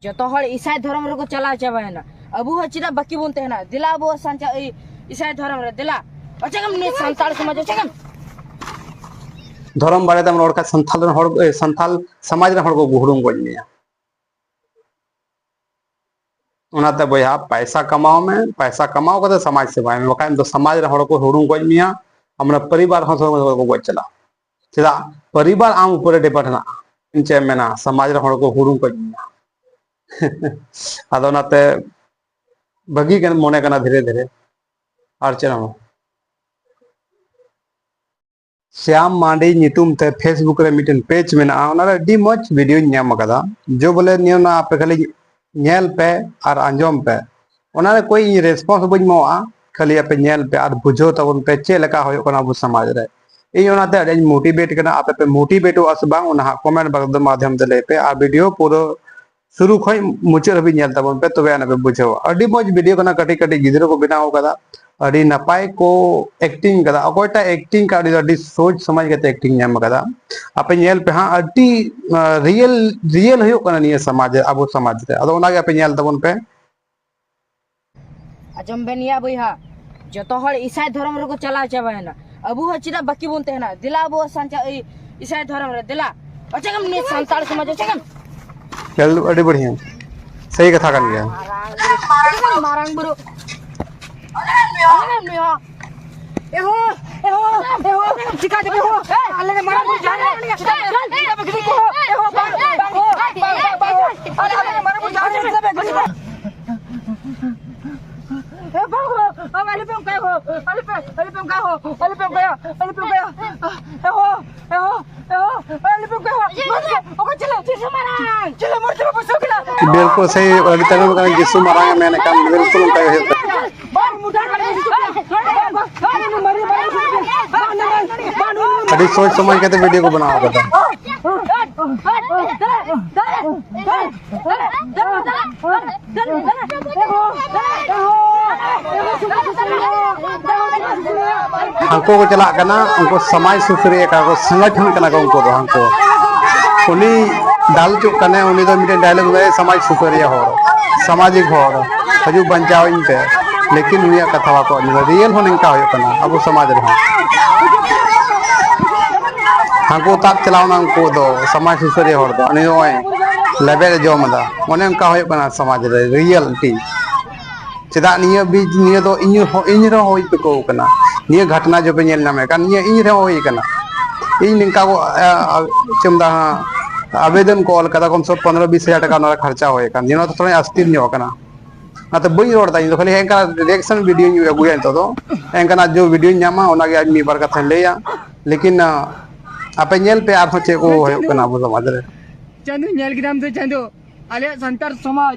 जो हर ईसाई धर्म रे को चला चाबायना अबू चिना बाकी बोन तेना दिला अबू सांचा ईसाई धर्म रे दिला अचगम ने संताल समाज अचगम धर्म बारे तम रोड का संथाल समाज रे हड़ को गुहुरुम गनिया उनाते बया पैसा कमाओ कते समाज सेवा में बकाय तो समाज रे हड़ को हुरुम गनिया हमरा परिवार हसो को गज चला चला परिवार आम ऊपर डिपेंड ना इंचे मेना समाज रे हड़ को हुरुम गनिया अदोनाते बगी के मोने कना धीरे धीरे और चलो श्याम मांडी नितुम ते फेसबुक रे मिटन पेज में ना डी मच वीडियो नाम कदा जो बोले नियो ना आप खाली नेल पे और अंजम पे ओना कोई रेस्पॉन्स बज मोआ खाली आप नेल पे और बुझो तबन पे चे लका होयो कना अबु समाज रे इन ओनाते अडी मोटिवेट कना आप पे मोटिवेट अस बांग ओना कमेंट बॉक्स माध्यम से ले पे आ वीडियो पूरा शुरू खय मुचाद हबी नेल तबन पे तबे आना पे बुझो अडी मच वीडियो कना कटी कटी गिदरो को बनाओ कदा अड़ी नपाय को एक्टिंग कदा अकोटा एक्टिंग का अड़ी सोच समझ के एक्टिंग नाम कदा आपे नेल पे हां अड़ी रियल हो कना निये समाज अबो समाज रे अदो ओना गे आपे नेल तबन पे अजम बेनिया बइहा जो हर ईसाई धर्म रे को चला चाबायना अबू चिना बाकी बोन तेना दिला अबू सांचा ईसाई धर्म रे दिला अचगम ने संताल समाज अचगम चल अड़ी बढ़िया सही कथा कर लिया मारांग बुरु चिका दे हो अल्लाह ने मारा मुझे जाने चिका बकरी को अल्लाह ने मारा मुझे जाने ए बाबू अब अली पे काय हो अली पे काय हो अली पे गया अली पे काय हो ओको चलो मारा चलो मूर्ति पे बसो किला बिल्कुल सही अभी तक का जिसु मारा मैंने काम बिल्कुल का है अभी सोच समझ के तो वीडियो को बनाओ कदा हमको को चला करना उनको समाज सुसरिया का को संगठन करना को उनको हमको उनी डाल चुक करने उनी तो मिटे डायलॉग में समाज सुसरिया हो सामाजिक हो हजू बंचाओ इन पे लेकिन उनिया कथा को रियल होने का हो करना अब समाज रे हमको ताक चलावना उनको दो समाज सुसरिया हो दो अनि ओए लेबे जो मदा ओने उनका हो करना समाज रे रियलिटी चेदा निया बीज निया तो इन रो होई पे को कना निया घटना जो पे नेल नामे का निया इन रो होई कना इन निका को चमदा आवेदन कॉल कदा कम से 15-20 हजार टका ना खर्चा होए का निनो तो थोड़ा अस्थिर नहीं हो कना ना तो बई रोड ताई तो खाली एंका रिएक्शन वीडियो न्यू अगुया तो एंका ना जो वीडियो न्यामा ओना के आदमी बार कथा लेया लेकिन आपे नेल पे आप चे को होय कना अब समाज रे चंदू नेल गिदाम तो चंदू आले संतार समाज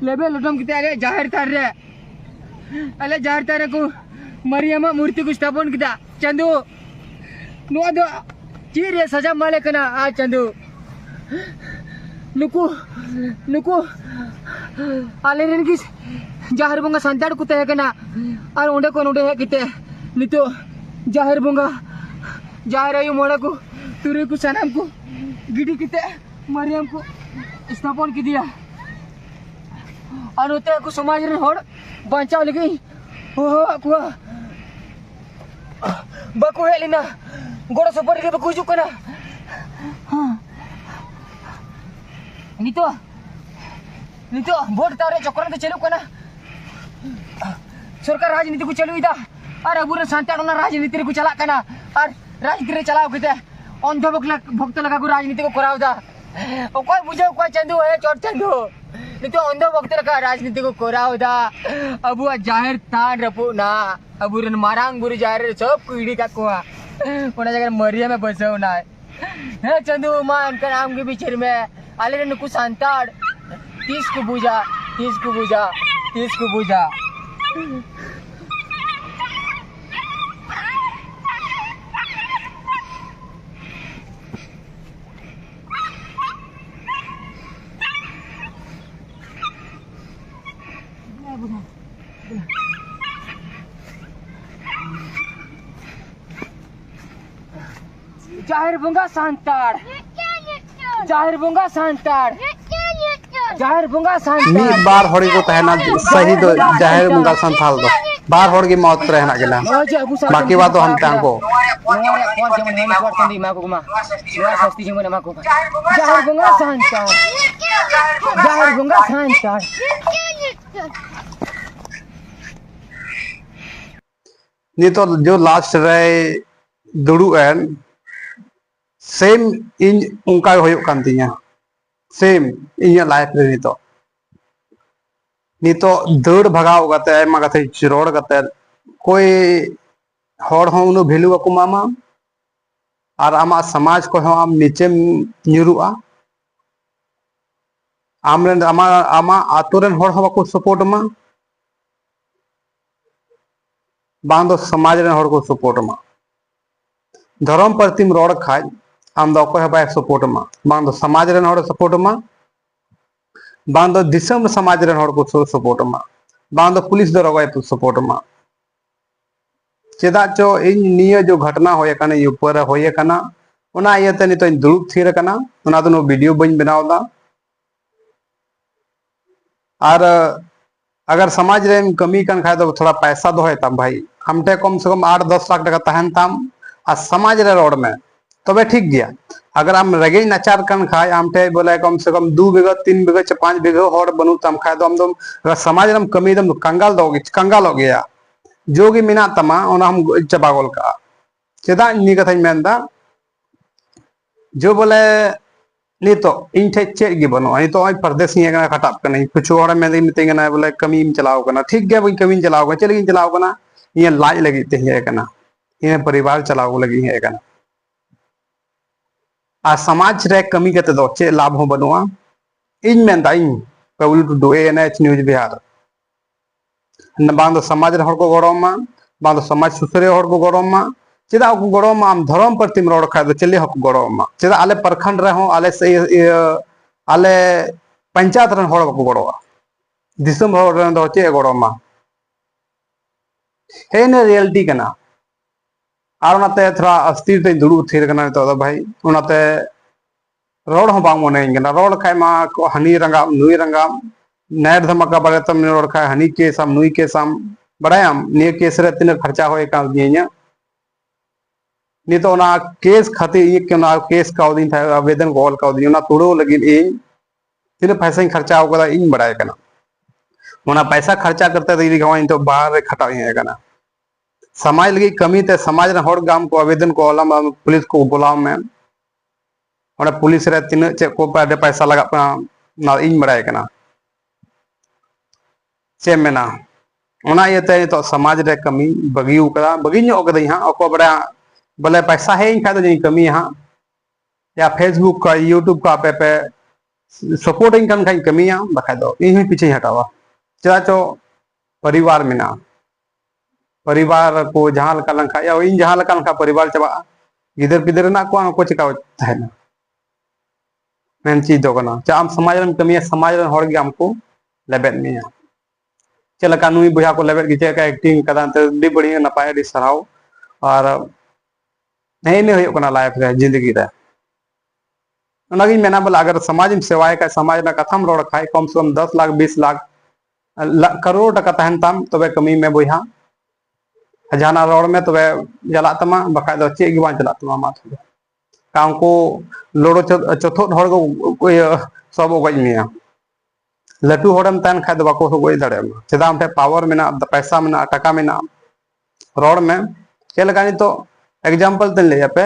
लेबे लटम किते आले जाहिर तार रे आले जाहिर तार को मरियम मूर्ति को स्थापन किदा चंदू नो दो चीरे सजा माले कना आ चंदू नुकु आले रेन की जाहिर बंगा संतार को तय कना और ओंडे को ओंडे है किते नितो जाहिर बंगा जाहिर आयु मोड़ा को तुरे को सनम को गिडी किते मरियम को स्थापन की दिया और होते को समाज रे होड़ बचाव लगी हो को बको हेलिना गोड़ सुपर के बको जुक ना हां नितो वोट तारे चक्कर तो चलू कना सरकार राजनीति को चलू इदा और अबुरे संतान ना राजनीति को चला कना और राजनीति रे चलाओ किते अंध भक्त लगा को राजनीति को कराव दा ओकोय बुझो कोई चंदू है चोट चंदू नितो अंध भक्त लगा राजनीति को कराव दा अबु जाहिर तान रपु ना अबुरन मारांग बुरी जाहिर सब कुड़ी का कोआ कोना जगह मरिया में बसो ना है चंदू मान का नाम के बीच में आले नुकु संताड़ 30 को बुझा जाहिर बुंगा सांताड़ जाहिर बुंगा मी सांतार बार हड़ी को तहना सही दो जाहिर मुंगा संथाल दो बार हड़ की मौत रहना गेला नोजे अबू सा बाकी बात तो हम तांको नोरे कोर जमन हेनी कोर चंदी मा को मा नोआ सस्ती जमन मा को जाहिर बुंगा सांतार जाहिर बुंगा सांतार नहीं तो जो लास्ट रहे दुड़ू एन सेम इन उनका होयो कान तिया सेम इन लाइफ रे नितो दौड़ भगाव गते आयमा कथे चिरोड़ गते कोई हड़ हो उनु भेलु को मामा और आमा समाज को हो आम नीचे न्यूरुआ आमरेन आमा आमा आतुरेन हड़ हो को सपोर्ट मा बांग दो समाज रे हड़ को सपोर्ट मा धर्म प्रतिम रोड खाज आम दो को बाय सपोर्ट मा बांग दो समाज रे हड़ सपोर्ट मा बांग दो दिसम समाज रे हड़ को सपोर्ट मा बांग दो पुलिस दो रगय सपोर्ट मा चेदा चो इन निये जो घटना होय कना ऊपर होय कना ओना इयते नितो दुरुप थीर कना ओना दो वीडियो बन बनावदा और अगर समाज रे कमी कन खाय तो थोड़ा पैसा दो है तब भाई हमटे कम से कम 8-10 लाख टका तहन ताम आ समाज रे रोड में तबे ठीक गया अगर हम रगे नचार कन खाय हमटे बोले कम से कम 2 बीघा 3 बीघा 5 बीघा हड़ बनू तम खाय तो हम दम अगर समाज रे कमी दम कंगाल हो गया जोगी मिना तमा ओना हम चबागोल का चेदा नी कथा मेनदा जो बोले नी तो इन ठे चेक गे बनो नी तो परदेश ही कना खटाप कना कुछ और में मिते कना बोले कमी में चलाओ कना ठीक गया भाई कमी चलाओ कना चलेगी चलाओ कना ये लाज लगी ते है कना ये परिवार चलाओ लगी है कना आ समाज रे कमी कते दो चे लाभ हो बनवा इन मेनदा इन पवल टू डू एनएच न्यूज बिहार बांग समाज हड़ को गड़मा बांग समाज सुसरे हड़ को गड़मा चेदा को गड़मा आम धर्म प्रतिम रोड खा दो चले हक गड़मा चेदा आले प्रखंड रे हो आले से आले पंचायत रन हड़ को गड़वा दिसम हड़ रन दो चे गड़मा हे ने रियलिटी कना आर ओनाते थोड़ा अस्थिर ते दुड़ू थीर कना तो भाई ओनाते रोड हो बांग मने कना रोड खाय मा हनी रंगा नुई रंगा नैर धमाका बारे तम रोड खाय हनी केस हम नुई केस हम बड़ायाम ने केस रे तिन खर्चा होय का दिया नी तो ना केस खातिर ये के ना केस का दिन था आवेदन कॉल का दिन ना तोड़ो लगी इन तिन पैसा खर्चा होगा इन बड़ाय कना ओना पैसा खर्चा करते तो गवाइन तो बाहर खटा है कना समाज लगी कमी ते समाज रे हड़ गाम को आवेदन को ओला पुलिस को बुलाव में ओना पुलिस रे तिन चे को पैसा लगा ना इन बड़ाय कना चे मेना ओना येते तो समाज रे कमी बगी उकदा बगी नो कदा हां ओको बड़ा बोले पैसा है इन खा तो कमी हां या फेसबुक का यूट्यूब का पे सपोर्टिंग कन खाई कमी हां बखा दो इन पीछे हटावा चला चो परिवार में ना परिवार को जहां लका लंखा या इन जहां लका लंखा परिवार चबा गिदर पिदर ना को चिका है ना मेन चीज दो कना चाम समाज रे कमी समाज रे हड़ गे हमको लेबेट में चलका नुई बुझा को लेवल की का एक्टिंग कदा ते दी बढ़िया नपाय दी सराव और नहीं नहीं होना लाइफ रे जिंदगी रे ओनागी मेना बोला अगर समाज में सेवाएं का समाज ना कथम रोड खाए कम से कम 10 लाख 20 लाख करोड़ टका तहन ताम तबे कमी में बुझा जाना रोड में तबे जला तमा बखा दो चे गिवान चला तमा मा काम को लोड़ो चौथो हड़ को सब गज मिया लटू हड़म तन खा दो बाको गई दाड़े चेदा हम पावर में पैसा में टका में रोड में चल लगा तो एग्जांपल तन ले पे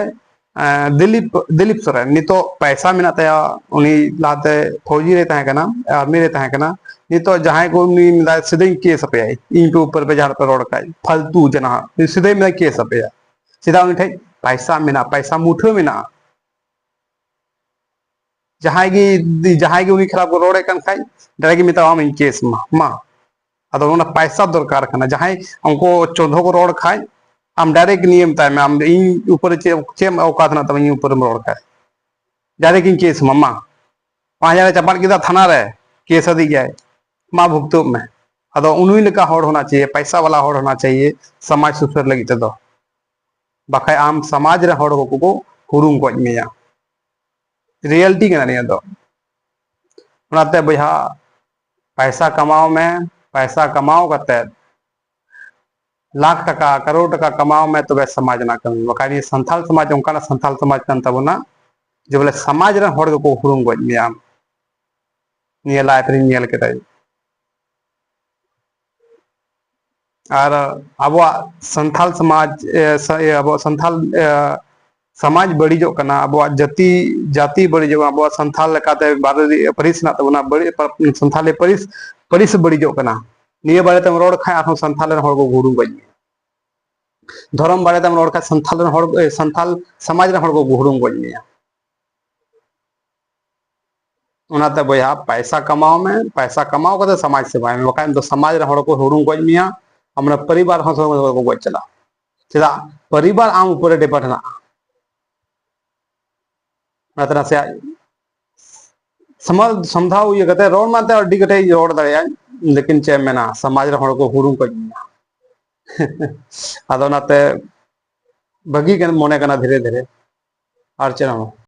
दिलीप सोरेन नितो पैसा में तया उनी लाते फौजी रे तहे कना आर्मी रे तहे कना नितो जहां को उनी मिला सीधे केस पे आई इन पे ऊपर पे जहां पे रोड का फालतू जना सीधे में केस पे सीधा उनी थे पैसा में पैसा मुठो में जहां की उनी खिलाफ रोड कन खाई डायरेक्ट मिता हम इन केस मा अदो उना पैसा दरकार कना जहां हमको 14 को रोड खाई हम डायरेक्ट नियम ताय में हम इन ऊपर चे औकात ना तम इन ऊपर रोड खाई डायरेक्ट इन केस मा 5000 चपाट किदा थाना रे केस दी गया मा भुगतो में अदो उनुई लका हड़ होना चाहिए पैसा वाला हड़ होना चाहिए समाज सुसर लगी तो बाखाय आम समाज रे हड़ को हुरुम को मिया रियलिटी कना निया दो उनाते बहा पैसा कमाओ में पैसा कमाओ कते लाख टका करोड़ टका कमाओ में तबे समाज ना कमी बकान ये संथाल समाज उनका संथाल समाज कान तबना जो बोले समाज रे हड़ को हुरुम गज मिया निये लाइफ रे नियल केते और अब संथाल समाज अब संथाल समाज बड़ीजो कना अब जाति जाति बड़ीजो अब संथाल लेकाते बारे परिस ना तबना बड़ी संथाल परिस परिस बड़ीजो कना निये बारे तम रोड खाय आरो संथाल रे हड़ को हुरुम गज धर्म बारे तम रोड खाय संथाल रे हड़ संथाल समाज रे हड़ को हुरुम गज मिया उनाते बया पैसा कमाओ कते समाज सेवा में बकान तो समाज रे हड़ को हुरुम गज मिया हमरा परिवार हस को गज चला चला परिवार आम ऊपर डिपेंड ना नतना से समझ समझाओ ये कते रोड माते अड्डी कटे रोड दया लेकिन चे मेना समाज रे हड़ को हुरुम गज मिया आदो नाते बगी के मने कना धीरे धीरे और चलो